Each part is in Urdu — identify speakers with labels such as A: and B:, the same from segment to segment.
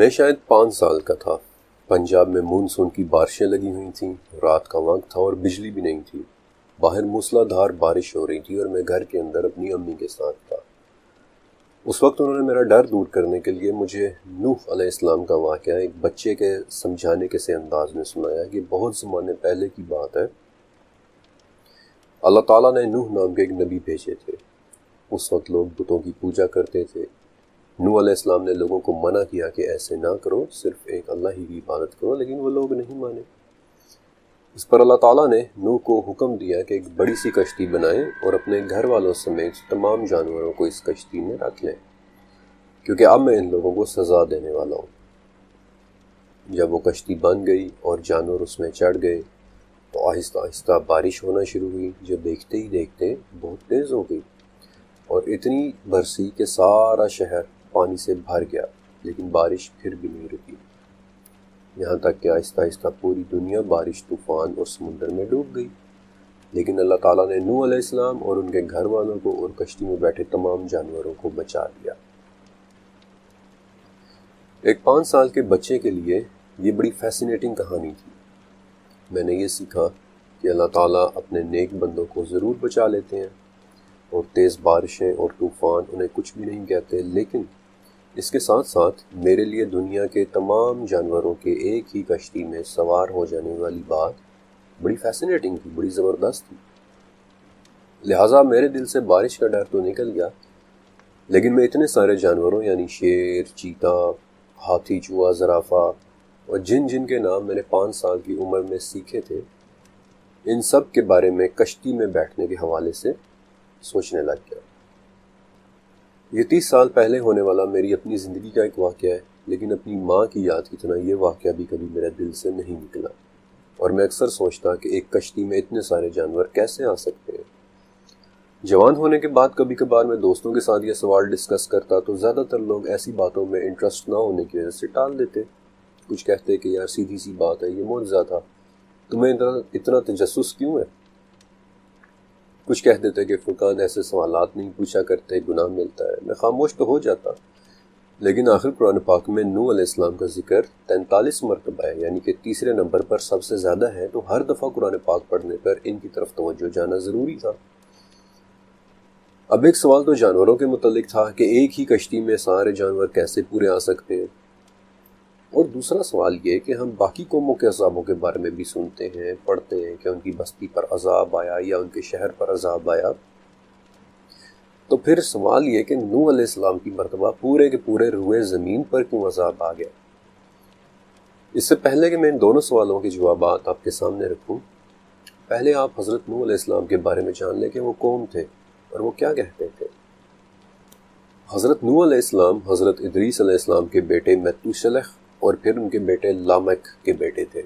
A: میں شاید 5 سال کا تھا۔ پنجاب میں مونسون کی بارشیں لگی ہوئی تھیں، رات کا وقت تھا اور بجلی بھی نہیں تھی۔ باہر موسلا دھار بارش ہو رہی تھی اور میں گھر کے اندر اپنی امی کے ساتھ تھا۔ اس وقت انہوں نے میرا ڈر دور کرنے کے لیے مجھے نوح علیہ السلام کا واقعہ ایک بچے کے سمجھانے کے سے انداز میں سنایا کہ بہت زمانے پہلے کی بات ہے۔ اللہ تعالیٰ نے نوح نام کے ایک نبی بھیجے تھے۔ اس وقت لوگ بتوں کی پوجا کرتے تھے۔ نوح علیہ السلام نے لوگوں کو منع کیا کہ ایسے نہ کرو، صرف ایک اللہ ہی کی عبادت کرو، لیکن وہ لوگ نہیں مانے۔ اس پر اللہ تعالیٰ نے نوح کو حکم دیا کہ ایک بڑی سی کشتی بنائیں اور اپنے گھر والوں سمیت تمام جانوروں کو اس کشتی میں رکھ لیں، کیونکہ اب میں ان لوگوں کو سزا دینے والا ہوں۔ جب وہ کشتی بن گئی اور جانور اس میں چڑھ گئے تو آہستہ آہستہ بارش ہونا شروع ہوئی، جو دیکھتے ہی دیکھتے بہت تیز ہو گئی اور اتنی برسی کہ سارا شہر پانی سے بھر گیا، لیکن بارش پھر بھی نہیں رکی، یہاں تک کہ آہستہ آہستہ پوری دنیا بارش، طوفان اور سمندر میں ڈوب گئی۔ لیکن اللہ تعالیٰ نے نوح علیہ السلام اور ان کے گھر والوں کو اور کشتی میں بیٹھے تمام جانوروں کو بچا لیا۔ ایک 5 سال کے بچے کے لیے یہ بڑی فیسینیٹنگ کہانی تھی۔ میں نے یہ سیکھا کہ اللہ تعالیٰ اپنے نیک بندوں کو ضرور بچا لیتے ہیں اور تیز بارشیں اور طوفان انہیں کچھ بھی نہیں کہتے، لیکن اس کے ساتھ ساتھ میرے لیے دنیا کے تمام جانوروں کے ایک ہی کشتی میں سوار ہو جانے والی بات بڑی فیسینیٹنگ تھی، بڑی زبردست تھی۔ لہٰذا میرے دل سے بارش کا ڈر تو نکل گیا، لیکن میں اتنے سارے جانوروں یعنی شیر، چیتا، ہاتھی، چوہا، زرافہ اور جن جن کے نام میں نے 5 سال کی عمر میں سیکھے تھے، ان سب کے بارے میں کشتی میں بیٹھنے کے حوالے سے سوچنے لگ گیا۔ یہ 30 سال پہلے ہونے والا میری اپنی زندگی کا ایک واقعہ ہے، لیکن اپنی ماں کی یاد کی طرح یہ واقعہ بھی کبھی میرے دل سے نہیں نکلا، اور میں اکثر سوچتا کہ ایک کشتی میں اتنے سارے جانور کیسے آ سکتے ہیں۔ جوان ہونے کے بعد کبھی کبھار میں دوستوں کے ساتھ یہ سوال ڈسکس کرتا تو زیادہ تر لوگ ایسی باتوں میں انٹرسٹ نہ ہونے کی وجہ سے ٹال دیتے۔ کچھ کہتے کہ یار سیدھی سی بات ہے، یہ معجزہ تھا، تمہیں اتنا تجسس کیوں ہے؟ کچھ کہہ دیتے کہ فرقان ایسے سوالات نہیں پوچھا کرتے، گناہ ملتا ہے۔ میں خاموش تو ہو جاتا، لیکن آخر قرآن پاک میں نوح علیہ السلام کا ذکر 43 مرتبہ ہے، یعنی کہ تیسرے نمبر پر سب سے زیادہ ہے، تو ہر دفعہ قرآن پاک پڑھنے پر ان کی طرف توجہ جانا ضروری تھا۔ اب ایک سوال تو جانوروں کے متعلق تھا کہ ایک ہی کشتی میں سارے جانور کیسے پورے آ سکتے ہیں، اور دوسرا سوال یہ کہ ہم باقی قوموں کے عذابوں کے بارے میں بھی سنتے ہیں، پڑھتے ہیں کہ ان کی بستی پر عذاب آیا یا ان کے شہر پر عذاب آیا۔ تو پھر سوال یہ کہ نوح علیہ السلام کی مرتبہ پورے کے پورے روئے زمین پر کیوں عذاب آ گیا؟ اس سے پہلے کہ میں ان دونوں سوالوں کے جوابات آپ کے سامنے رکھوں، پہلے آپ حضرت نوح علیہ السلام کے بارے میں جان لیں کہ وہ کون تھے اور وہ کیا کہتے تھے۔ حضرت نوح علیہ السلام حضرت ادریس علیہ السلام کے بیٹے متوشلح اور پھر ان کے بیٹے لامک کے بیٹے تھے۔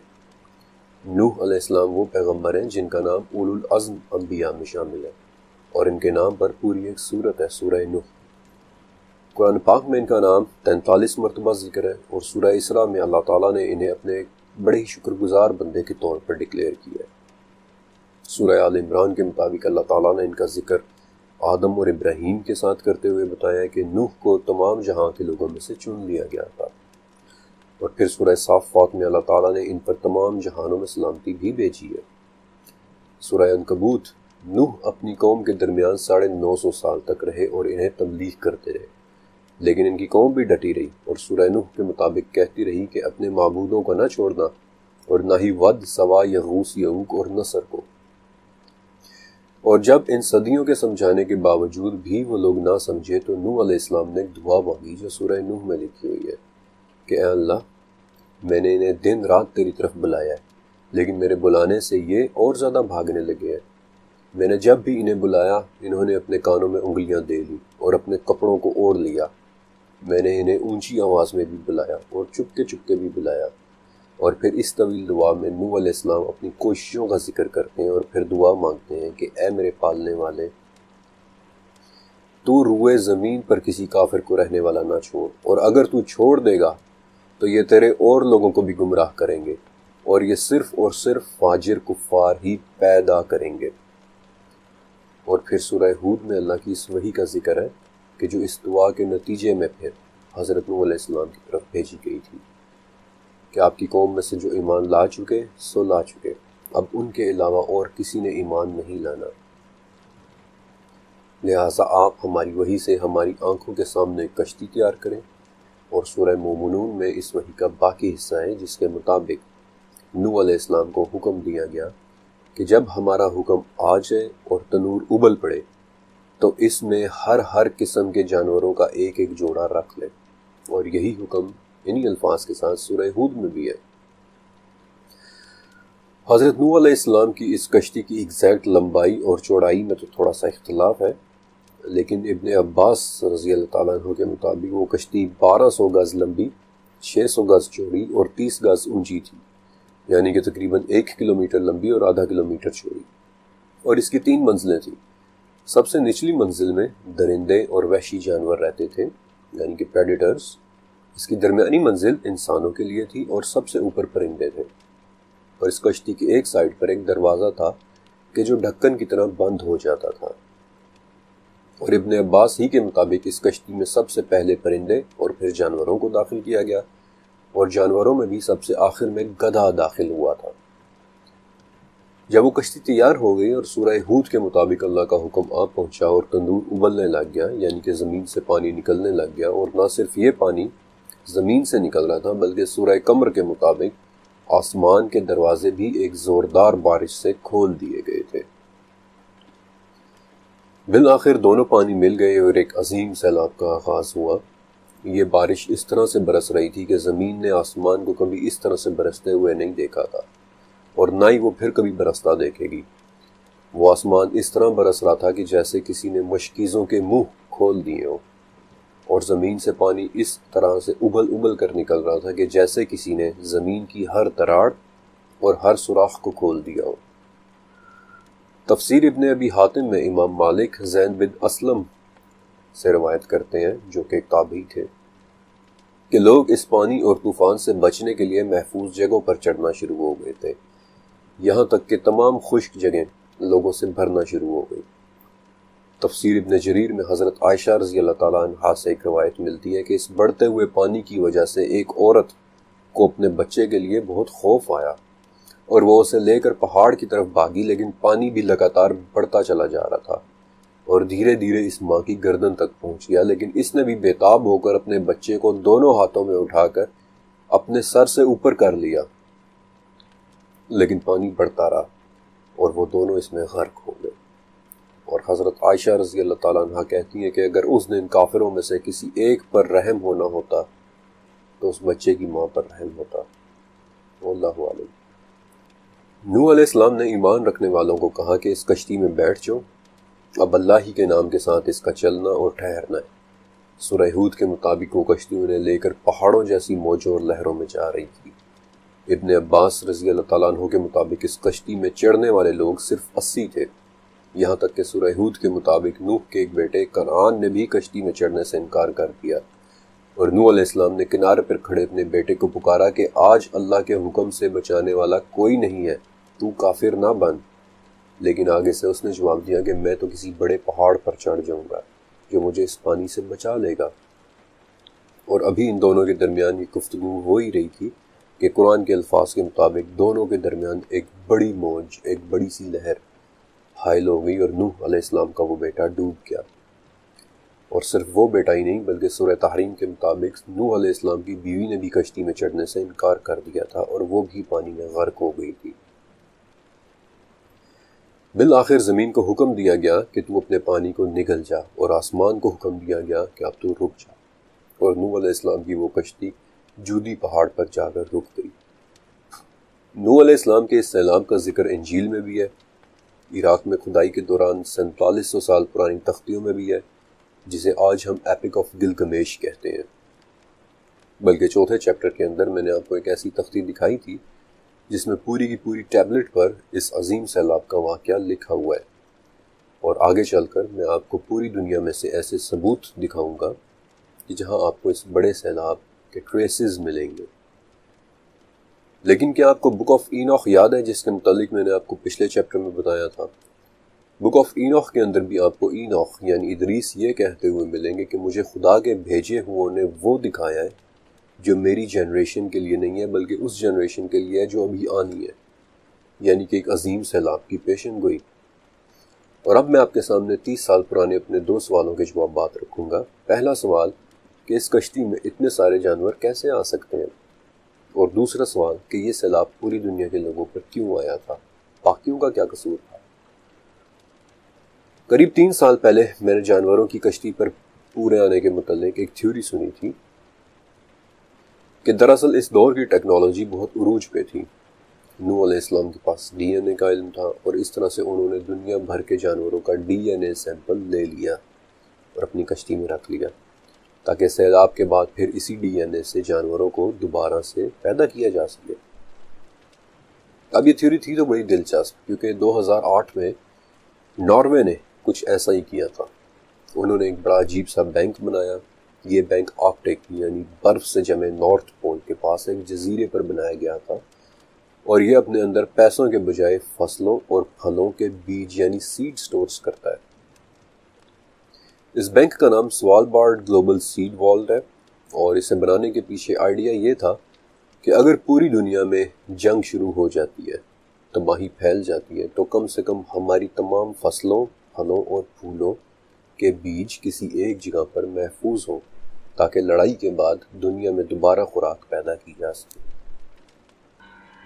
A: نوح علیہ السلام وہ پیغمبر ہیں جن کا نام اولو العزم انبیاء میں شامل ہے، اور ان کے نام پر پوری ایک سورت ہے، سورہ نوح۔ قرآن پاک میں ان کا نام 43 مرتبہ ذکر ہے، اور سورہ اسراء میں اللہ تعالیٰ نے انہیں اپنے ایک بڑے ہی شکر گزار بندے کے طور پر ڈکلیئر کیا ہے۔ سورہ آل عمران کے مطابق اللہ تعالیٰ نے ان کا ذکر آدم اور ابراہیم کے ساتھ کرتے ہوئے بتایا کہ نوح کو تمام جہاں کے لوگوں میں سے چن لیا گیا تھا، اور پھر سورہ صافات میں اللہ تعالیٰ نے ان پر تمام جہانوں میں سلامتی بھی بھیجی ہے۔ سورہ عنکبوت، نوح اپنی قوم کے درمیان 950 سال تک رہے اور انہیں تبلیغ کرتے رہے، لیکن ان کی قوم بھی ڈٹی رہی اور سورہ نوح کے مطابق کہتی رہی کہ اپنے معبودوں کو نہ چھوڑنا، اور نہ ہی ود، سوا، یغوث، یعوق اور نصر کو۔ اور جب ان صدیوں کے سمجھانے کے باوجود بھی وہ لوگ نہ سمجھے تو نوح علیہ السلام نے ایک دعا مانگی جو سورہ نوح میں لکھی ہوئی ہے کہ اے اللہ، میں نے انہیں دن رات تیری طرف بلایا ہے، لیکن میرے بلانے سے یہ اور زیادہ بھاگنے لگے ہیں۔ میں نے جب بھی انہیں بلایا، انہوں نے اپنے کانوں میں انگلیاں دے لی اور اپنے کپڑوں کو اوڑھ لیا۔ میں نے انہیں اونچی آواز میں بھی بلایا اور چپکے چپکے بھی بلایا۔ اور پھر اس طویل دعا میں نوح علیہ السلام اپنی کوششوں کا ذکر کرتے ہیں اور پھر دعا مانگتے ہیں کہ اے میرے پالنے والے، تو روئے زمین پر کسی کافر کو رہنے والا نہ چھوڑ، اور اگر تو چھوڑ دے گا تو یہ تیرے اور لوگوں کو بھی گمراہ کریں گے، اور یہ صرف اور صرف فاجر کفار ہی پیدا کریں گے۔ اور پھر سورہ ہود میں اللہ کی اس وحی کا ذکر ہے کہ جو اس دعا کے نتیجے میں پھر حضرت نوح علیہ السلام کی طرف بھیجی گئی تھی کہ آپ کی قوم میں سے جو ایمان لا چکے سو لا چکے، اب ان کے علاوہ اور کسی نے ایمان نہیں لانا، لہٰذا آپ ہماری وحی سے ہماری آنکھوں کے سامنے ایک کشتی تیار کریں۔ اور سورہ مومنون میں اس وحی کا باقی حصہ ہے جس کے مطابق نوح علیہ السلام کو حکم دیا گیا کہ جب ہمارا حکم آ جائے اور تنور ابل پڑے تو اس میں ہر قسم کے جانوروں کا ایک ایک جوڑا رکھ لیں، اور یہی حکم انہی الفاظ کے ساتھ سورہ ہود میں بھی ہے۔ حضرت نوح علیہ السلام کی اس کشتی کی ایگزیکٹ لمبائی اور چوڑائی میں تو تھوڑا سا اختلاف ہے، لیکن ابن عباس رضی اللہ تعالیٰ عنہ کے مطابق وہ کشتی 1200 گز لمبی، 600 گز چوڑی اور 30 گز اونچی تھی، یعنی کہ تقریباً 1 کلومیٹر لمبی اور آدھا کلومیٹر چوڑی، اور اس کی 3 منزلیں تھیں۔ سب سے نچلی منزل میں درندے اور وحشی جانور رہتے تھے، یعنی کہ پریڈیٹرز۔ اس کی درمیانی منزل انسانوں کے لیے تھی اور سب سے اوپر پرندے تھے، اور اس کشتی کی ایک سائڈ پر ایک دروازہ تھا کہ جو ڈھکن کی طرح بند ہو جاتا تھا، اور ابن عباس ہی کے مطابق اس کشتی میں سب سے پہلے پرندے اور پھر جانوروں کو داخل کیا گیا، اور جانوروں میں بھی سب سے آخر میں گدھا داخل ہوا تھا۔ جب وہ کشتی تیار ہو گئی اور سورہ ہود کے مطابق اللہ کا حکم آ پہنچا اور تندور ابلنے لگ گیا، یعنی کہ زمین سے پانی نکلنے لگ گیا، اور نہ صرف یہ پانی زمین سے نکل رہا تھا بلکہ سورہ قمر کے مطابق آسمان کے دروازے بھی ایک زوردار بارش سے کھول دیے گئے تھے۔ بالآخر دونوں پانی مل گئے اور ایک عظیم سیلاب کا آغاز ہوا۔ یہ بارش اس طرح سے برس رہی تھی کہ زمین نے آسمان کو کبھی اس طرح سے برستے ہوئے نہیں دیکھا تھا، اور نہ ہی وہ پھر کبھی برستا دیکھے گی۔ وہ آسمان اس طرح برس رہا تھا کہ جیسے کسی نے مشکیزوں کے منہ کھول دیے ہوں، اور زمین سے پانی اس طرح سے ابل کر نکل رہا تھا کہ جیسے کسی نے زمین کی ہر تراڑ اور ہر سوراخ کو کھول دیا ہو۔ تفسیر ابن ابی حاتم میں امام مالک زید بن اسلم سے روایت کرتے ہیں، جو کہ تابعی تھے، کہ لوگ اس پانی اور طوفان سے بچنے کے لیے محفوظ جگہوں پر چڑھنا شروع ہو گئے تھے، یہاں تک کہ تمام خشک جگہیں لوگوں سے بھرنا شروع ہو گئی۔ تفسیر ابن جریر میں حضرت عائشہ رضی اللہ تعالیٰ عنہا سے ایک روایت ملتی ہے کہ اس بڑھتے ہوئے پانی کی وجہ سے ایک عورت کو اپنے بچے کے لیے بہت خوف آیا، اور وہ اسے لے کر پہاڑ کی طرف بھاگی، لیکن پانی بھی لگاتار بڑھتا چلا جا رہا تھا اور دھیرے دھیرے اس ماں کی گردن تک پہنچ گیا، لیکن اس نے بھی بےتاب ہو کر اپنے بچے کو دونوں ہاتھوں میں اٹھا کر اپنے سر سے اوپر کر لیا، لیکن پانی بڑھتا رہا اور وہ دونوں اس میں غرق ہو گئے۔ اور حضرت عائشہ رضی اللہ تعالیٰ عنہ کہتی ہیں کہ اگر اس دن کافروں میں سے کسی ایک پر رحم ہونا ہوتا تو اس بچے کی ماں پر رحم ہوتا۔ واللہ عالم۔ نوح علیہ السلام نے ایمان رکھنے والوں کو کہا کہ اس کشتی میں بیٹھ جاؤ، اب اللہ ہی کے نام کے ساتھ اس کا چلنا اور ٹھہرنا ہے۔ سورہ ہود کے مطابق وہ کشتی انہیں لے کر پہاڑوں جیسی موجوں اور لہروں میں جا رہی تھی۔ ابن عباس رضی اللہ تعالیٰ عنہ کے مطابق اس کشتی میں چڑھنے والے لوگ صرف 80 تھے، یہاں تک کہ سورہ ہود کے مطابق نوح کے ایک بیٹے کنعان نے بھی کشتی میں چڑھنے سے انکار کر دیا، اور نوح علیہ السلام نے کنارے پر کھڑے اپنے بیٹے کو پکارا کہ آج اللہ کے حکم سے بچانے والا کوئی نہیں ہے، تو کافر نہ بن۔ لیکن آگے سے اس نے جواب دیا کہ میں تو کسی بڑے پہاڑ پر چڑھ جاؤں گا جو مجھے اس پانی سے بچا لے گا۔ اور ابھی ان دونوں کے درمیان یہ گفتگو ہو ہی رہی تھی کہ قرآن کے الفاظ کے مطابق دونوں کے درمیان ایک بڑی موج، ایک بڑی سی لہر حائل ہو گئی، اور نوح علیہ السلام کا وہ بیٹا ڈوب گیا۔ اور صرف وہ بیٹا ہی نہیں بلکہ سورہ تحریم کے مطابق نوح علیہ السلام کی بیوی نے بھی کشتی میں چڑھنے سے انکار کر دیا تھا، اور وہ بھی پانی میں غرق ہو گئی تھی۔ بالآخر زمین کو حکم دیا گیا کہ تو اپنے پانی کو نگل جا، اور آسمان کو حکم دیا گیا کہ اب تو رک جا، اور نوح علیہ السلام کی وہ کشتی جودی پہاڑ پر جا کر رک گئی۔ نوح علیہ السلام کے اس سیلاب کا ذکر انجیل میں بھی ہے، عراق میں کھدائی کے دوران 4700 سال پرانی تختیوں میں بھی ہے، جسے آج ہم ایپک آف گلگمیش کہتے ہیں۔ بلکہ چوتھے چیپٹر کے اندر میں نے آپ کو ایک ایسی تختی دکھائی تھی جس میں پوری کی پوری ٹیبلٹ پر اس عظیم سیلاب کا واقعہ لکھا ہوا ہے، اور آگے چل کر میں آپ کو پوری دنیا میں سے ایسے ثبوت دکھاؤں گا کہ جہاں آپ کو اس بڑے سیلاب کے ٹریسز ملیں گے۔ لیکن کیا آپ کو بک آف اینوخ یاد ہے جس کے متعلق میں نے آپ کو پچھلے چیپٹر میں بتایا تھا؟ بک آف اینوخ کے اندر بھی آپ کو اینوخ یعنی ادریس یہ کہتے ہوئے ملیں گے کہ مجھے خدا کے بھیجے ہوئے نے وہ دکھایا ہے جو میری جنریشن کے لیے نہیں ہے بلکہ اس جنریشن کے لیے ہے جو ابھی آنی ہے، یعنی کہ ایک عظیم سیلاب کی پیشن گوئی۔ اور اب میں آپ کے سامنے 30 سال پرانے اپنے 2 سوالوں کے جوابات رکھوں گا۔ پہلا سوال کہ اس کشتی میں اتنے سارے جانور کیسے آ سکتے ہیں، اور دوسرا سوال کہ یہ سیلاب پوری دنیا کے لوگوں پر کیوں آیا تھا، باقیوں کا کیا قصور تھا۔ قریب 3 سال پہلے میں نے جانوروں کی کشتی پر پورے آنے کے متعلق ایک تھیوری سنی تھی کہ دراصل اس دور کی ٹیکنالوجی بہت عروج پہ تھی۔ نوح علیہ السلام کے پاس ڈی این اے کا علم تھا، اور اس طرح سے انہوں نے دنیا بھر کے جانوروں کا ڈی این اے سیمپل لے لیا اور اپنی کشتی میں رکھ لیا تاکہ سیلاب کے بعد پھر اسی ڈی این اے سے جانوروں کو دوبارہ سے پیدا کیا جا سکے۔ اب یہ تھیوری تھی تو بڑی دلچسپ، کیونکہ 2008 میں ناروے نے کچھ ایسا ہی کیا تھا۔ انہوں نے ایک بڑا عجیب سا بینک بنایا۔ یہ بینک آرکٹک یعنی برف سے جمے نارتھ پول کے پاس ایک جزیرے پر بنایا گیا تھا، اور یہ اپنے اندر پیسوں کے بجائے فصلوں اور پھلوں کے بیج یعنی سیڈ سٹورز کرتا ہے۔ اس بینک کا نام سوالبارڈ گلوبل سیڈ والڈ ہے، اور اسے بنانے کے پیچھے آئیڈیا یہ تھا کہ اگر پوری دنیا میں جنگ شروع ہو جاتی ہے، تباہی پھیل جاتی ہے، تو کم سے کم ہماری تمام فصلوں، پھلوں اور پھولوں کے بیج کسی ایک جگہ پر محفوظ ہوں تاکہ لڑائی کے بعد دنیا میں دوبارہ خوراک پیدا کی جا سکے۔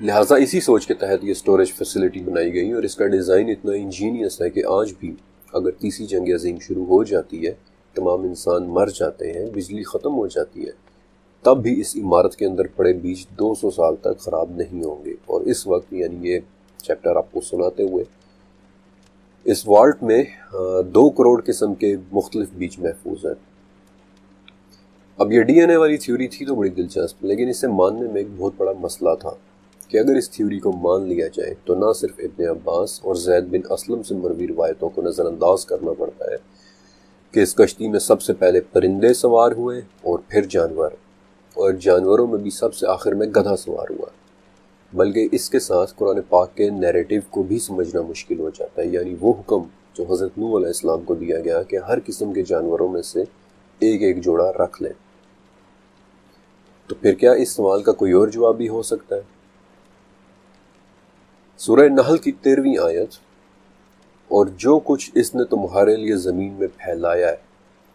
A: لہٰذا اسی سوچ کے تحت یہ سٹوریج فیسلٹی بنائی گئی، اور اس کا ڈیزائن اتنا انجینئس ہے کہ آج بھی اگر تیسری جنگ عظیم شروع ہو جاتی ہے، تمام انسان مر جاتے ہیں، بجلی ختم ہو جاتی ہے، تب بھی اس عمارت کے اندر پڑے بیج 200 سال تک خراب نہیں ہوں گے۔ اور اس وقت یعنی یہ چیپٹر آپ کو سناتے ہوئے اس والٹ میں 2 کروڑ قسم کے مختلف بیج محفوظ ہیں۔ اب یہ ڈی این اے والی تھیوری تھی تو بڑی دلچسپ، لیکن اسے ماننے میں ایک بہت بڑا مسئلہ تھا کہ اگر اس تھیوری کو مان لیا جائے تو نہ صرف ابن عباس اور زید بن اسلم سے مروی روایتوں کو نظر انداز کرنا پڑتا ہے کہ اس کشتی میں سب سے پہلے پرندے سوار ہوئے اور پھر جانور، اور جانوروں میں بھی سب سے آخر میں گدھا سوار ہوا، بلکہ اس کے ساتھ قرآن پاک کے نیریٹو کو بھی سمجھنا مشکل ہو جاتا ہے، یعنی وہ حکم جو حضرت نوح علیہ السلام کو دیا گیا کہ ہر قسم کے جانوروں میں سے ایک ایک جوڑا رکھ لیں۔ تو پھر کیا اس سوال کا کوئی اور جواب بھی ہو سکتا ہے؟ سورہ نحل کی 13ویں آیت، اور جو کچھ اس نے تمہارے لیے زمین میں پھیلایا ہے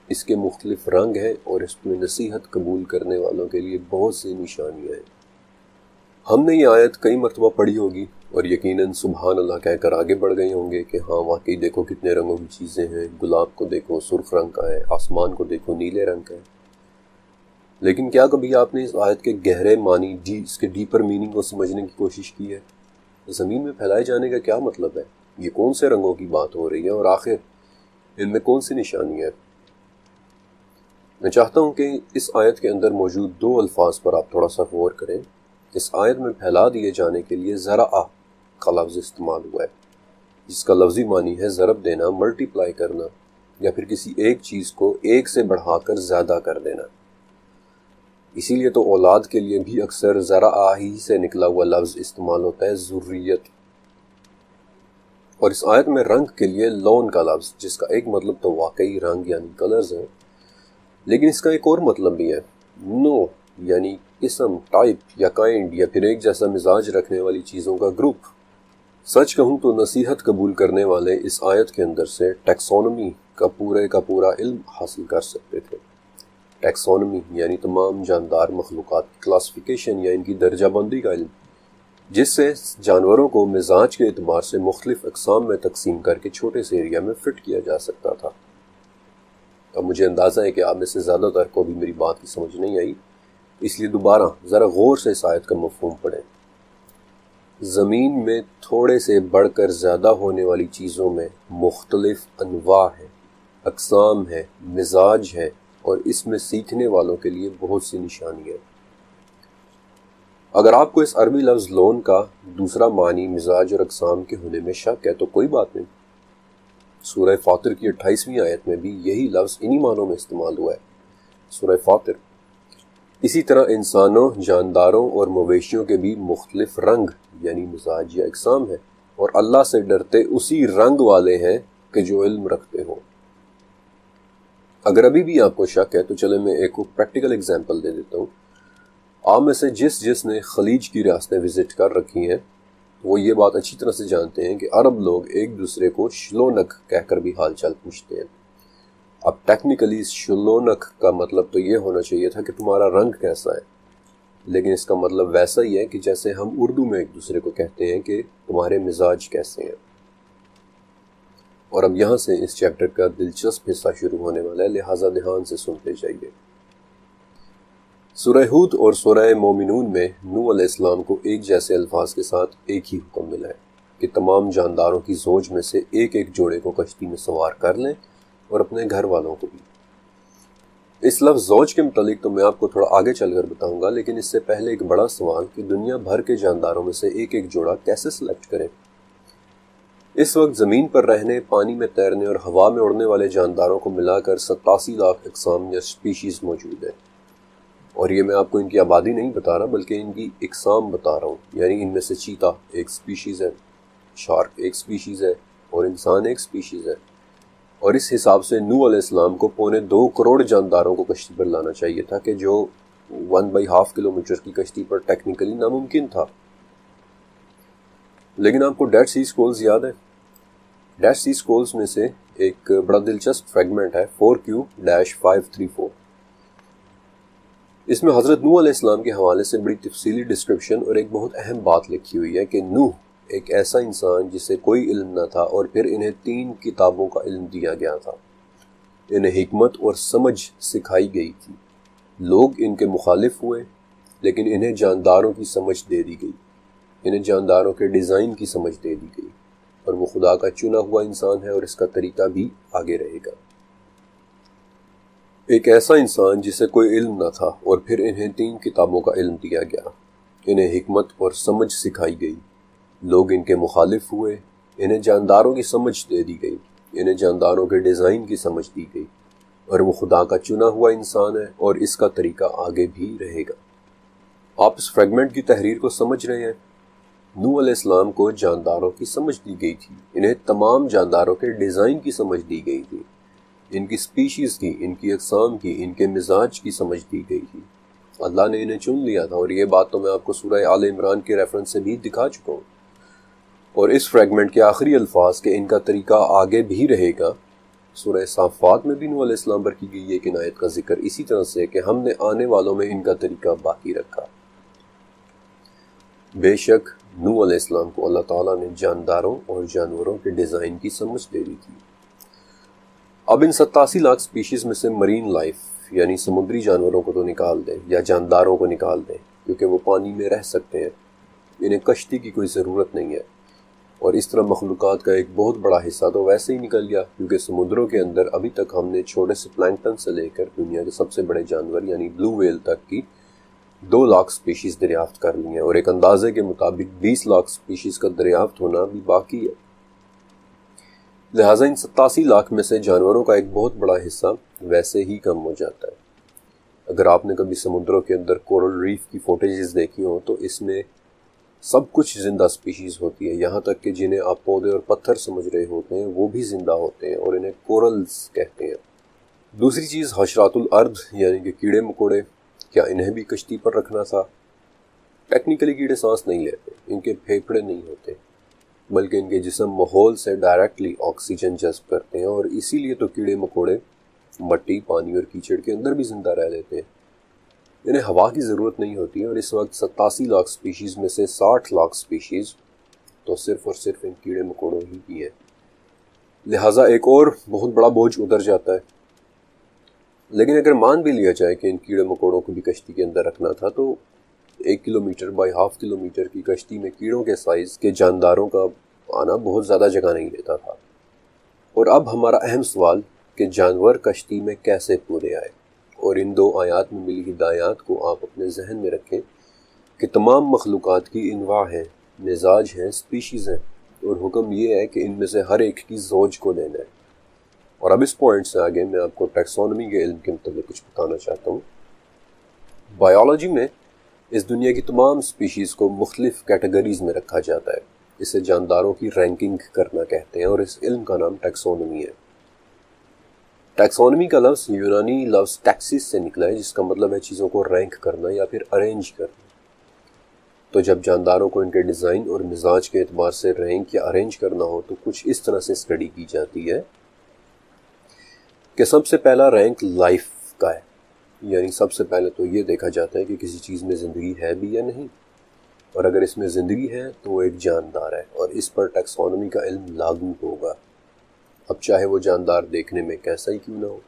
A: اس کے مختلف رنگ ہیں، اور اس میں نصیحت قبول کرنے والوں کے لیے بہت سی نشانیاں ہیں۔ ہم نے یہ آیت کئی مرتبہ پڑھی ہوگی اور یقیناً سبحان اللہ کہہ کر آگے بڑھ گئے ہوں گے کہ ہاں واقعی دیکھو کتنے رنگوں کی چیزیں ہیں، گلاب کو دیکھو سرخ رنگ کا ہے، آسمان کو دیکھو نیلے رنگ کا ہے۔ لیکن کیا کبھی آپ نے اس آیت کے گہرے معنی اس کے ڈیپر میننگ کو سمجھنے کی کوشش کی ہے؟ زمین میں پھیلائے جانے کا کیا مطلب ہے؟ یہ کون سے رنگوں کی بات ہو رہی ہے، اور آخر ان میں کون سی نشانی ہے؟ میں چاہتا ہوں کہ اس آیت کے اندر موجود 2 الفاظ پر آپ تھوڑا سا غور کریں۔ اس آیت میں پھیلا دیے جانے کے لیے زرعہ کا لفظ استعمال ہوا ہے، جس کا لفظی معنی ہے ضرب دینا، ملٹی پلائی کرنا، یا پھر کسی ایک چیز کو ایک سے بڑھا کر زیادہ کر دینا۔ اسی لیے تو اولاد کے لیے بھی اکثر زرعہ ہی سے نکلا ہوا لفظ استعمال ہوتا ہے، ذریت۔ اور اس آیت میں رنگ کے لیے لون کا لفظ، جس کا ایک مطلب تو واقعی رنگ یعنی کلرز ہیں، لیکن اس کا ایک اور مطلب بھی ہے، نو یعنی قسم، ٹائپ یا کائنڈ، یا پھر ایک جیسا مزاج رکھنے والی چیزوں کا گروپ۔ سچ کہوں تو نصیحت قبول کرنے والے اس آیت کے اندر سے ٹیکسونومی کا پورا علم حاصل کر سکتے تھے۔ ٹیکسونومی یعنی تمام جاندار مخلوقات کی کلاسیفیکیشن یا ان کی درجہ بندی کا علم، جس سے جانوروں کو مزاج کے اعتبار سے مختلف اقسام میں تقسیم کر کے چھوٹے سے ایریا میں فٹ کیا جا سکتا تھا۔ اب مجھے اندازہ ہے کہ آپ میں سے زیادہ تر کو بھی میری بات کی سمجھ نہیں آئی، اس لیے دوبارہ ذرا غور سے اس آیت کا مفہوم پڑھیں۔ زمین میں تھوڑے سے بڑھ کر زیادہ ہونے والی چیزوں میں مختلف انواع ہیں، اقسام ہیں، مزاج ہے، اور اس میں سیکھنے والوں کے لیے بہت سی نشانیاں ہیں۔ اگر آپ کو اس عربی لفظ لون کا دوسرا معنی مزاج اور اقسام کے ہونے میں شک ہے تو کوئی بات نہیں، سورہ فاطر کی 28ویں آیت میں بھی یہی لفظ انہی معنوں میں استعمال ہوا ہے، سورہ فاطر۔ اسی طرح انسانوں، جانداروں اور مویشیوں کے بھی مختلف رنگ یعنی مزاج یا اقسام ہیں، اور اللہ سے ڈرتے اسی رنگ والے ہیں کہ جو علم رکھتے ہوں۔ اگر ابھی بھی آپ کو شک ہے تو چلے میں ایک پریکٹیکل ایگزامپل دے دیتا ہوں۔ آپ میں سے جس نے خلیج کی ریاستیں وزٹ کر رکھی ہیں وہ یہ بات اچھی طرح سے جانتے ہیں کہ عرب لوگ ایک دوسرے کو شلونک کہہ کر بھی حال چال پوچھتے ہیں۔ اب ٹیکنیکلی شلونک کا مطلب تو یہ ہونا چاہیے تھا کہ تمہارا رنگ کیسا ہے، لیکن اس کا مطلب ویسا ہی ہے کہ جیسے ہم اردو میں ایک دوسرے کو کہتے ہیں کہ تمہارے مزاج کیسے ہیں۔ اور اب یہاں سے اس چیپٹر کا دلچسپ حصہ شروع ہونے والا ہے، لہٰذا دھیان سے سنتے جائیے۔ سورہ ہود اور سورہ مومنون میں نوح علیہ السلام کو ایک جیسے الفاظ کے ساتھ ایک ہی حکم ملا ہے کہ تمام جانداروں کی زوج میں سے ایک ایک جوڑے کو کشتی میں سوار کر لیں اور اپنے گھر والوں کو بھی۔ اس لفظ زوج کے متعلق تو میں آپ کو تھوڑا آگے چل کر بتاؤں گا، لیکن اس سے پہلے ایک بڑا سوال کہ دنیا بھر کے جانداروں میں سے ایک ایک جوڑا کیسے سلیکٹ کریں۔ اس وقت زمین پر رہنے، پانی میں تیرنے اور ہوا میں اڑنے والے جانداروں کو ملا کر 87 لاکھ اقسام یا سپیشیز موجود ہیں، اور یہ میں آپ کو ان کی آبادی نہیں بتا رہا بلکہ ان کی اقسام بتا رہا ہوں۔ یعنی ان میں سے چیتا ایک سپیشیز ہے، شارک ایک سپیشیز ہے اور انسان ایک سپیشیز ہے۔ اور اس حساب سے نوح علیہ السلام کو 2.25 کروڑ جانداروں کو کشتی پر لانا چاہیے تھا، کہ جو 1/2 کلومیٹر کی کشتی پر ٹیکنیکلی ناممکن تھا۔ لیکن آپ کو ڈیڈ سی اسکرولز یاد ہے؟ ڈیڈ سی اسکرولز میں سے ایک بڑا دلچسپ فریگمنٹ ہے 4Q-534۔ اس میں حضرت نوح علیہ السلام کے حوالے سے بڑی تفصیلی ڈسکرپشن اور ایک بہت اہم بات لکھی ہوئی ہے کہ نوح ایک ایسا انسان جسے کوئی علم نہ تھا، اور پھر انہیں 3 کتابوں کا علم دیا گیا تھا۔ انہیں حکمت اور سمجھ سکھائی گئی تھی۔ لوگ ان کے مخالف ہوئے، لیکن انہیں جانداروں کی سمجھ دے دی گئی، انہیں جانداروں کے ڈیزائن کی سمجھ دے دی گئی، اور وہ خدا کا چنا ہوا انسان ہے اور اس کا طریقہ بھی آگے رہے گا۔ ایک ایسا انسان جسے کوئی علم نہ تھا، اور پھر انہیں 3 کتابوں کا علم دیا گیا، انہیں حکمت اور سمجھ سکھائی گئی، لوگ ان کے مخالف ہوئے، انہیں جانداروں کی سمجھ دے دی گئی، انہیں جانداروں کے ڈیزائن کی سمجھ دی گئی، اور وہ خدا کا چنا ہوا انسان ہے اور اس کا طریقہ آگے بھی رہے گا۔ آپ اس فریگمنٹ کی تحریر کو سمجھ رہے ہیں؟ نوح علیہ السلام کو جانداروں کی سمجھ دی گئی تھی، انہیں تمام جانداروں کے ڈیزائن کی سمجھ دی گئی تھی، ان کی سپیشیز کی، ان کی اقسام کی، ان کے مزاج کی سمجھ دی گئی تھی۔ اللہ نے انہیں چن لیا تھا، اور یہ بات تو میں آپ کو سورہ آل عمران کے ریفرنس سے بھی دکھا چکا ہوں۔ اور اس فریگمنٹ کے آخری الفاظ کہ ان کا طریقہ آگے بھی رہے گا، سورہ صافات میں بھی نوح علیہ السلام پر کی گئی ایک عنایت کا ذکر اسی طرح سے کہ ہم نے آنے والوں میں ان کا طریقہ باقی رکھا۔ بے شک نوح علیہ السلام کو اللہ تعالیٰ نے جانداروں اور جانوروں کے ڈیزائن کی سمجھ دے دی تھی۔ اب ان 87 لاکھ سپیشیز میں سے مرین لائف یعنی سمندری جانوروں کو تو نکال دیں، یا جانداروں کو نکال دیں، کیونکہ وہ پانی میں رہ سکتے ہیں، انہیں کشتی کی کوئی ضرورت نہیں ہے۔ اور اس طرح مخلوقات کا ایک بہت بڑا حصہ تو ویسے ہی نکل گیا، کیونکہ سمندروں کے اندر ابھی تک ہم نے چھوٹے سے پلانکٹن سے لے کر دنیا کے سب سے بڑے جانور یعنی بلو ویل تک کی 2 لاکھ سپیشیز دریافت کر لی ہیں، اور ایک اندازے کے مطابق 20 لاکھ سپیشیز کا دریافت ہونا بھی باقی ہے۔ لہٰذا ان 87 لاکھ میں سے جانوروں کا ایک بہت بڑا حصہ ویسے ہی کم ہو جاتا ہے۔ اگر آپ نے کبھی سمندروں کے اندر کورل ریف کی فوٹیجز دیکھی ہوں تو اس میں سب کچھ زندہ سپیشیز ہوتی ہے، یہاں تک کہ جنہیں آپ پودے اور پتھر سمجھ رہے ہوتے ہیں وہ بھی زندہ ہوتے ہیں، اور انہیں کورلز کہتے ہیں۔ دوسری چیز حشرات الارض یعنی کہ کیڑے مکوڑے، کیا انہیں بھی کشتی پر رکھنا تھا؟ ٹیکنیکلی کیڑے سانس نہیں لیتے، ان کے پھیپھڑے نہیں ہوتے، بلکہ ان کے جسم ماحول سے ڈائریکٹلی آکسیجن جذب کرتے ہیں، اور اسی لیے تو کیڑے مکوڑے مٹی، پانی اور کیچڑ کے اندر بھی زندہ رہ لیتے ہیں، انہیں ہوا کی ضرورت نہیں ہوتی ہے۔ اور اس وقت 87 لاکھ سپیشیز میں سے 60 لاکھ سپیشیز تو صرف اور صرف ان کیڑے مکوڑوں ہی کی ہیں، لہٰذا ایک اور بہت بڑا بوجھ اتر جاتا ہے۔ لیکن اگر مان بھی لیا جائے کہ ان کیڑے مکوڑوں کو بھی کشتی کے اندر رکھنا تھا، تو 1 کلومیٹر بائی 1/2 کلومیٹر کی کشتی میں کیڑوں کے سائز کے جانداروں کا آنا بہت زیادہ جگہ نہیں لیتا تھا۔ اور اب ہمارا اہم سوال کہ جانور کشتی میں کیسے پورے آئے، اور ان 2 آیات میں ملی ہدایات کو آپ اپنے ذہن میں رکھیں کہ تمام مخلوقات کی انواع ہیں، مزاج ہیں، سپیشیز ہیں، اور حکم یہ ہے کہ ان میں سے ہر ایک کی زوج کو لینا ہے۔ اور اب اس پوائنٹ سے آگے میں آپ کو ٹیکسونومی کے علم کے متعلق کچھ بتانا چاہتا ہوں۔ بائیولوجی میں اس دنیا کی تمام سپیشیز کو مختلف کیٹیگریز میں رکھا جاتا ہے، اسے جانداروں کی رینکنگ کرنا کہتے ہیں اور اس علم کا نام ٹیکسونومی ہے۔ ٹیکسونومی کا لفظ یونانی لفظ ٹیکسس سے نکلا ہے، جس کا مطلب ہے چیزوں کو رینک کرنا یا پھر ارینج کرنا۔ تو جب جانداروں کو ان کے ڈیزائن اور مزاج کے اعتبار سے رینک یا ارینج کرنا ہو تو کچھ اس طرح سے اسٹڈی کی جاتی ہے کہ سب سے پہلا رینک لائف کا ہے، یعنی سب سے پہلے تو یہ دیکھا جاتا ہے کہ کسی چیز میں زندگی ہے بھی یا نہیں، اور اگر اس میں زندگی ہے تو وہ ایک جاندار ہے اور اس پر ٹیکسونومی کا علم لاگو ہوگا، اب چاہے وہ جاندار دیکھنے میں کیسا ہی کیوں نہ ہو۔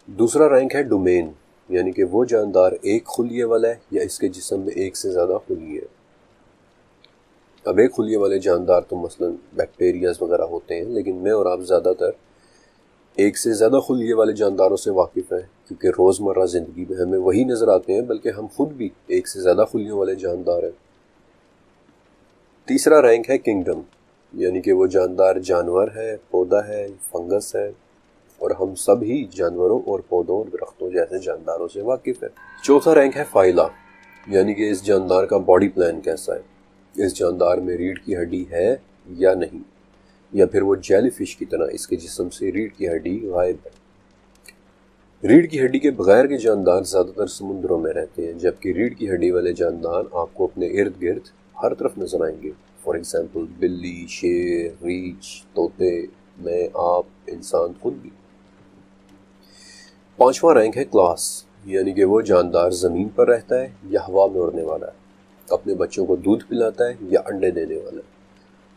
A: دوسرا رینک ہے ڈومین، یعنی کہ وہ جاندار ایک خلیے والا ہے یا اس کے جسم میں ایک سے زیادہ خلیے ہیں۔ اب ایک خلیے والے جاندار تو مثلا بیکٹیریاز وغیرہ ہوتے ہیں، لیکن میں اور آپ زیادہ تر ایک سے زیادہ خلیے والے جانداروں سے واقف ہیں، کیونکہ روزمرہ زندگی میں ہمیں وہی نظر آتے ہیں، بلکہ ہم خود بھی ایک سے زیادہ خلیوں والے جاندار ہیں۔ تیسرا رینک ہے کنگڈم، یعنی کہ وہ جاندار جانور ہے، پودا ہے، فنگس ہے، اور ہم سب ہی جانوروں اور پودوں اور درختوں جیسے جانداروں سے واقف ہیں۔ چوتھا رینک ہے فائلا، یعنی کہ اس جاندار کا باڈی پلان کیسا ہے، اس جاندار میں ریڑھ کی ہڈی ہے یا نہیں، یا پھر وہ جیلی فش کی طرح اس کے جسم سے ریڑھ کی ہڈی غائب ہے۔ ریڑھ کی ہڈی کے بغیر کے جاندار زیادہ تر سمندروں میں رہتے ہیں، جبکہ ریڑھ کی ہڈی والے جاندار آپ کو اپنے ارد گرد ہر طرف نظر آئیں گے، فار ایگزامپل بلی، شیر، ریچھ، طوطے، میں، آپ، انسان خود بھی۔ پانچواں رینک ہے کلاس، یعنی کہ وہ جاندار زمین پر رہتا ہے یا ہوا میں اڑنے والا ہے، اپنے بچوں کو دودھ پلاتا ہے یا انڈے دینے والا ہے۔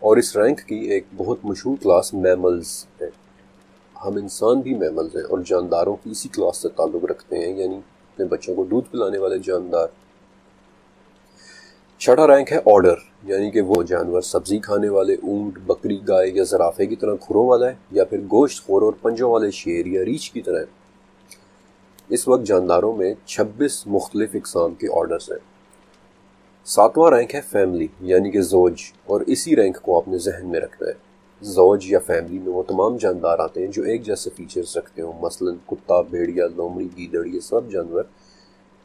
A: اور اس رینک کی ایک بہت مشہور کلاس میملز ہے۔ ہم انسان بھی میملز ہیں اور جانداروں کی اسی کلاس سے تعلق رکھتے ہیں، یعنی اپنے بچوں کو دودھ پلانے والے جاندار۔ چھٹا رینک ہے آرڈر، یعنی کہ وہ جانور سبزی کھانے والے اونٹ، بکری، گائے یا زرافے کی طرح کھروں والا ہے، یا پھر گوشت خور اور پنجوں والے شیر یا ریچھ کی طرح ہے۔ اس وقت جانداروں میں 26 مختلف اقسام کے آرڈرز ہیں۔ ساتواں رینک ہے فیملی، یعنی کہ زوج، اور اسی رینک کو آپ نے ذہن میں رکھنا ہے۔ زوج یا فیملی میں وہ تمام جاندار آتے ہیں جو ایک جیسے فیچرز رکھتے ہوں، مثلا کتا، بھیڑیا، لومڑی، گیدڑ، یہ سب جانور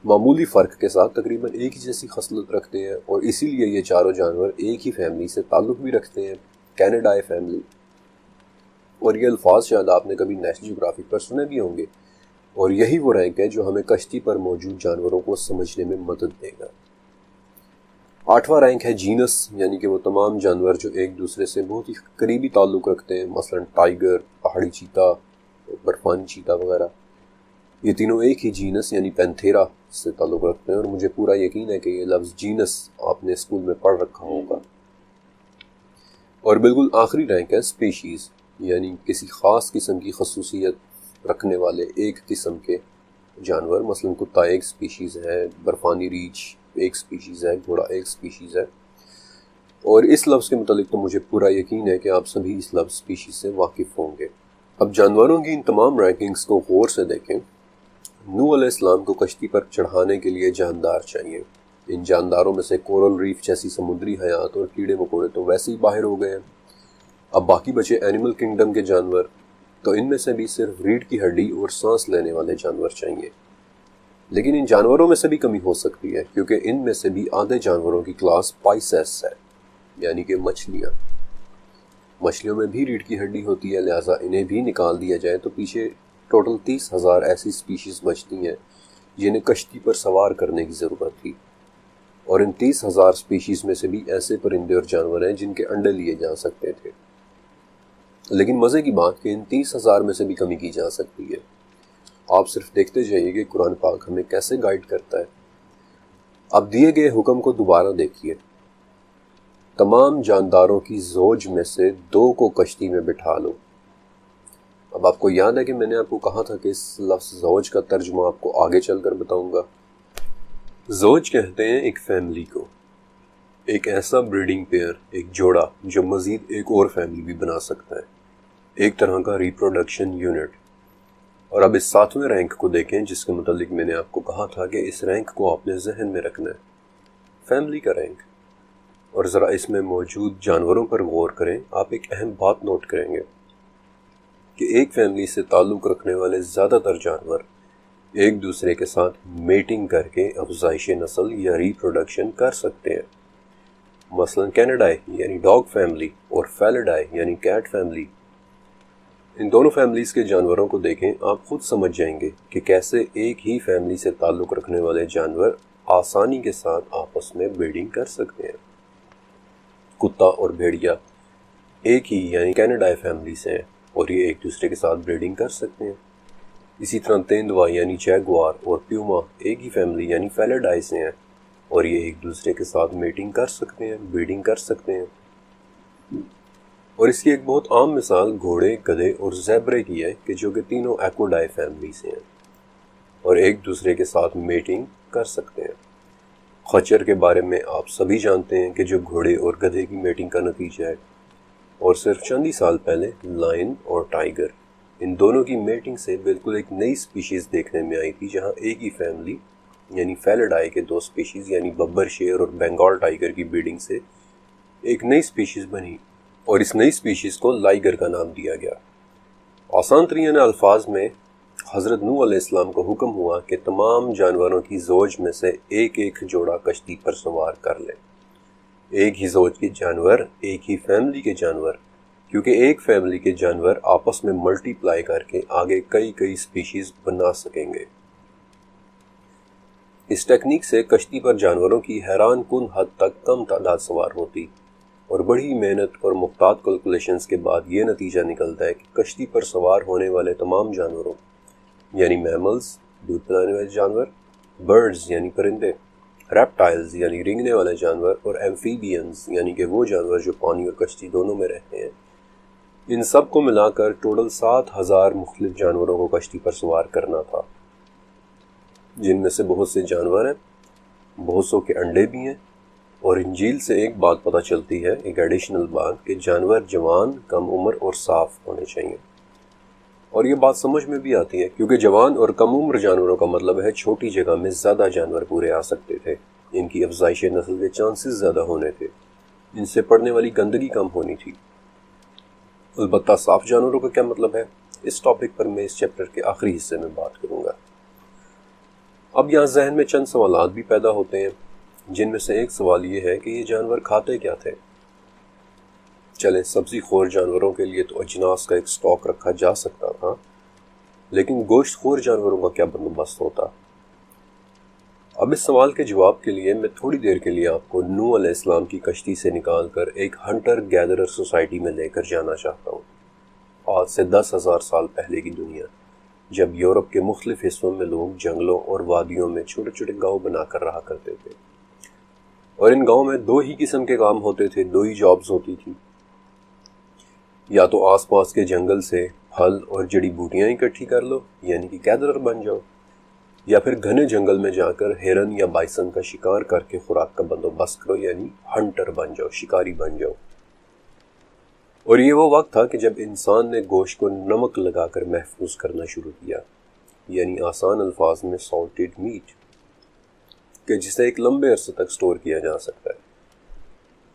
A: معمولی فرق کے ساتھ تقریباً ایک ہی جیسی خصلت رکھتے ہیں، اور اسی لیے یہ چاروں جانور ایک ہی فیملی سے تعلق بھی رکھتے ہیں، کینیڈائی فیملی۔ اور یہ الفاظ شاید آپ نے کبھی نیشنل جیوگرافک پر سنے بھی ہوں گے، اور یہی وہ رینک ہے جو ہمیں کشتی پر موجود جانوروں کو سمجھنے میں مدد دے گا۔ آٹھواں رینک ہے جینس، یعنی کہ وہ تمام جانور جو ایک دوسرے سے بہت ہی قریبی تعلق رکھتے ہیں، مثلا ٹائیگر، پہاڑی چیتا، برفانی چیتا وغیرہ۔ یہ تینوں ایک ہی جینس یعنی پینتھیرا سے تعلق رکھتے ہیں، اور مجھے پورا یقین ہے کہ یہ لفظ جینس آپ نے اسکول میں پڑھ رکھا ہوگا۔ اور بالکل آخری رینک ہے اسپیشیز، یعنی کسی خاص قسم کی خصوصیت رکھنے والے ایک قسم کے جانور، مثلا کتا ایک اسپیشیز ہے، برفانی ریچھ ایک اسپیشیز ہے، گھوڑا ایک اسپیشیز ہے۔ اور اس لفظ کے متعلق تو مجھے پورا یقین ہے کہ آپ سبھی اس لفظ اسپیشیز سے واقف ہوں گے۔ اب جانوروں کی ان تمام رینکنگز کو غور سے دیکھیں۔ نوح علیہ السلام کو کشتی پر چڑھانے کے لیے جاندار چاہیے۔ ان جانداروں میں سے کورل ریف جیسی سمندری حیات اور کیڑے مکوڑے تو ویسے ہی باہر ہو گئے ہیں، اب باقی بچے اینیمل کنگڈم کے جانور، تو ان میں سے بھی صرف ریڑھ کی ہڈی اور سانس لینے والے جانور چاہیے۔ لیکن ان جانوروں میں سے بھی کمی ہو سکتی ہے، کیونکہ ان میں سے بھی آدھے جانوروں کی کلاس پائسیس ہے، یعنی کہ مچھلیاں۔ مچھلیوں میں بھی ریڑھ کی ہڈی ہوتی ہے، لہٰذا انہیں بھی نکال دیا جائے تو پیچھے ٹوٹل 30,000 ایسی اسپیشیز بچتی ہیں جنہیں کشتی پر سوار کرنے کی ضرورت تھی، اور ان 30,000 اسپیشیز میں سے بھی ایسے پرندے اور جانور ہیں جن کے انڈے لیے جا سکتے تھے۔ لیکن مزے کی بات کہ ان 30,000 میں سے بھی کمی کی جا سکتی ہے۔ آپ صرف دیکھتے جائیے کہ قرآن پاک ہمیں کیسے گائیڈ کرتا ہے۔ اب دیے گئے حکم کو دوبارہ دیکھیے۔ تمام جانداروں کی زوج میں سے 2 کو کشتی میں بٹھا لو۔ اب آپ کو یاد ہے کہ میں نے آپ کو کہا تھا کہ اس لفظ زوج کا ترجمہ آپ کو آگے چل کر بتاؤں گا۔ زوج کہتے ہیں ایک فیملی کو، ایک ایسا بریڈنگ پیئر، ایک جوڑا جو مزید ایک اور فیملی بھی بنا سکتا ہے، ایک طرح کا ریپروڈکشن یونٹ۔ اور اب اس 7ویں رینک کو دیکھیں جس کے متعلق میں نے آپ کو کہا تھا کہ اس رینک کو آپ نے ذہن میں رکھنا ہے، فیملی کا رینک۔ اور ذرا اس میں موجود جانوروں پر غور کریں، آپ ایک اہم بات نوٹ کریں گے کہ ایک فیملی سے تعلق رکھنے والے زیادہ تر جانور ایک دوسرے کے ساتھ میٹنگ کر کے افزائش نسل یا ریپروڈکشن کر سکتے ہیں، مثلا کینیڈائی یعنی ڈاگ فیملی اور فیلیڈائی یعنی کیٹ فیملی۔ ان دونوں فیملیز کے جانوروں کو دیکھیں، آپ خود سمجھ جائیں گے کہ کیسے ایک ہی فیملی سے تعلق رکھنے والے جانور آسانی کے ساتھ آپس میں بریڈنگ کر سکتے ہیں۔ کتا اور بھیڑیا ایک ہی یعنی کینیڈائی فیملی سے ہیں اور یہ ایک دوسرے کے ساتھ بریڈنگ کر سکتے ہیں۔ اسی طرح تیندوا یعنی جیگوار اور پیوما ایک ہی فیملی یعنی فیلیڈائی سے ہیں اور یہ ایک دوسرے کے ساتھ میٹنگ کر سکتے ہیں، بریڈنگ کر سکتے ہیں۔ اور اس کی ایک بہت عام مثال گھوڑے، گدھے اور زیبرے کی ہے کہ جو کہ تینوں ایکوڈائی فیملی سے ہیں اور ایک دوسرے کے ساتھ میٹنگ کر سکتے ہیں۔ خچر کے بارے میں آپ سبھی جانتے ہیں کہ جو گھوڑے اور گدھے کی میٹنگ کا نتیجہ ہے، اور صرف چند ہی سال پہلے لائن اور ٹائیگر، ان دونوں کی میٹنگ سے بالکل ایک نئی سپیشیز دیکھنے میں آئی تھی، جہاں ایک ہی فیملی یعنی فیلیڈائی کے دو سپیشیز یعنی ببر شیر اور بنگال ٹائیگر کی بریڈنگ سے ایک نئی سپیشیز بنی اور اس نئی سپیشیز کو لائگر کا نام دیا گیا۔ آسان ترین الفاظ میں حضرت نوح علیہ السلام کو حکم ہوا کہ تمام جانوروں کی زوج میں سے ایک ایک جوڑا کشتی پر سوار کر لیں۔ ایک ہی زوج کے جانور، ایک ہی فیملی کے جانور، کیونکہ ایک فیملی کے جانور آپس میں ملٹی پلائی کر کے آگے کئی سپیشیز بنا سکیں گے۔ اس ٹیکنیک سے کشتی پر جانوروں کی حیران کن حد تک کم تعداد سوار ہوتی اور بڑی محنت اور محتاط کیلکولیشنز کے بعد یہ نتیجہ نکلتا ہے کہ کشتی پر سوار ہونے والے تمام جانوروں یعنی میملز دودھ پلانے والے جانور، برڈز یعنی پرندے، ریپٹائلز یعنی رینگنے والے جانور اور ایمفیبینز یعنی کہ وہ جانور جو پانی اور کشتی دونوں میں رہتے ہیں، ان سب کو ملا کر ٹوٹل 7000 مختلف جانوروں کو کشتی پر سوار کرنا تھا، جن میں سے بہت سے جانور ہیں، بہت سو کے انڈے بھی ہیں، اور انجیل سے ایک بات پتہ چلتی ہے، ایک ایڈیشنل بات، کہ جانور جوان، کم عمر اور صاف ہونے چاہیے۔ اور یہ بات سمجھ میں بھی آتی ہے کیونکہ جوان اور کم عمر جانوروں کا مطلب ہے چھوٹی جگہ میں زیادہ جانور پورے آ سکتے تھے، ان کی افزائش نسل کے چانسز زیادہ ہونے تھے، ان سے پڑنے والی گندگی کم ہونی تھی۔ البتہ صاف جانوروں کا کیا مطلب ہے، اس ٹاپک پر میں اس چیپٹر کے آخری حصے میں بات کروں گا۔ اب یہاں ذہن میں چند سوالات بھی پیدا ہوتے ہیں، جن میں سے ایک سوال یہ ہے کہ یہ جانور کھاتے کیا تھے؟ چلیں، سبزی خور جانوروں کے لیے تو اجناس کا ایک سٹاک رکھا جا سکتا تھا، لیکن گوشت خور جانوروں کا کیا بندوبست ہوتا؟ اب اس سوال کے جواب کے لیے میں تھوڑی دیر کے لیے آپ کو نوح علیہ السلام کی کشتی سے نکال کر ایک ہنٹر گیدرر سوسائٹی میں لے کر جانا چاہتا ہوں، آج سے 10,000 سال پہلے کی دنیا، جب یورپ کے مختلف حصوں میں لوگ جنگلوں اور وادیوں میں چھوٹے چھوٹے گاؤں بنا کر رہا کرتے تھے، اور ان گاؤں میں 2 ہی قسم کے کام ہوتے تھے، 2 ہی جابز ہوتی تھی، یا تو آس پاس کے جنگل سے پھل اور جڑی بوٹیاں اکٹھی کر لو یعنی کہ گیدرر بن جاؤ، یا پھر گھنے جنگل میں جا کر ہرن یا بائسن کا شکار کر کے خوراک کا بندوبست کرو یعنی ہنٹر بن جاؤ، شکاری بن جاؤ۔ اور یہ وہ وقت تھا کہ جب انسان نے گوشت کو نمک لگا کر محفوظ کرنا شروع کیا، یعنی آسان الفاظ میں سالٹڈ میٹ، کہ جسے ایک لمبے عرصے تک سٹور کیا جا سکتا ہے۔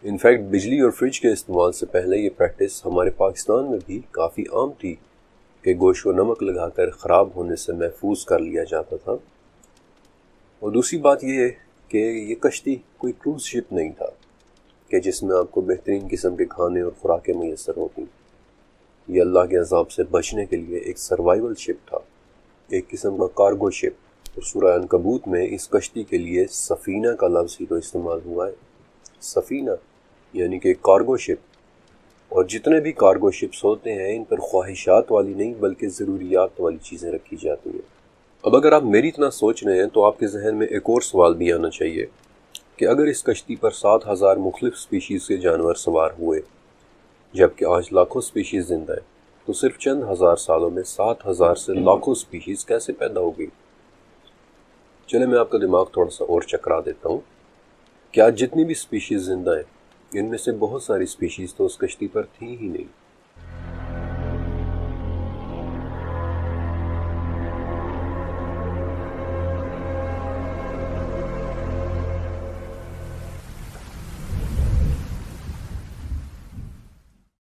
A: انفیکٹ بجلی اور فریج کے استعمال سے پہلے یہ پریکٹس ہمارے پاکستان میں بھی کافی عام تھی کہ گوشت کو نمک لگا کر خراب ہونے سے محفوظ کر لیا جاتا تھا۔ اور دوسری بات یہ ہے کہ یہ کشتی کوئی کروز شپ نہیں تھا کہ جس میں آپ کو بہترین قسم کے کھانے اور خوراکیں میسر ہوتی۔ یہ اللہ کے عذاب سے بچنے کے لیے ایک سروائیول شپ تھا، ایک قسم کا کارگو شپ، اور سورہ عنکبوت میں اس کشتی کے لیے سفینہ کا لفظ ہی تو استعمال ہوا ہے، سفینہ یعنی کہ کارگو شپ۔ اور جتنے بھی کارگو شپس ہوتے ہیں ان پر خواہشات والی نہیں بلکہ ضروریات والی چیزیں رکھی جاتی ہیں۔ اب اگر آپ میری اتنا سوچ رہے ہیں تو آپ کے ذہن میں ایک اور سوال بھی آنا چاہیے کہ اگر اس کشتی پر 7000 مختلف سپیشیز کے جانور سوار ہوئے، جبکہ آج لاکھوں سپیشیز زندہ ہیں، تو صرف چند ہزار سالوں میں 7000 سے لاکھوں سپیشیز کیسے پیدا ہو گئی؟ چلے میں آپ کا دماغ تھوڑا سا اور چکرا دیتا ہوں کہ آج جتنی بھی سپیشیز زندہ ہیں، ان میں سے بہت ساری سپیشیز تو اس کشتی پر تھی ہی نہیں۔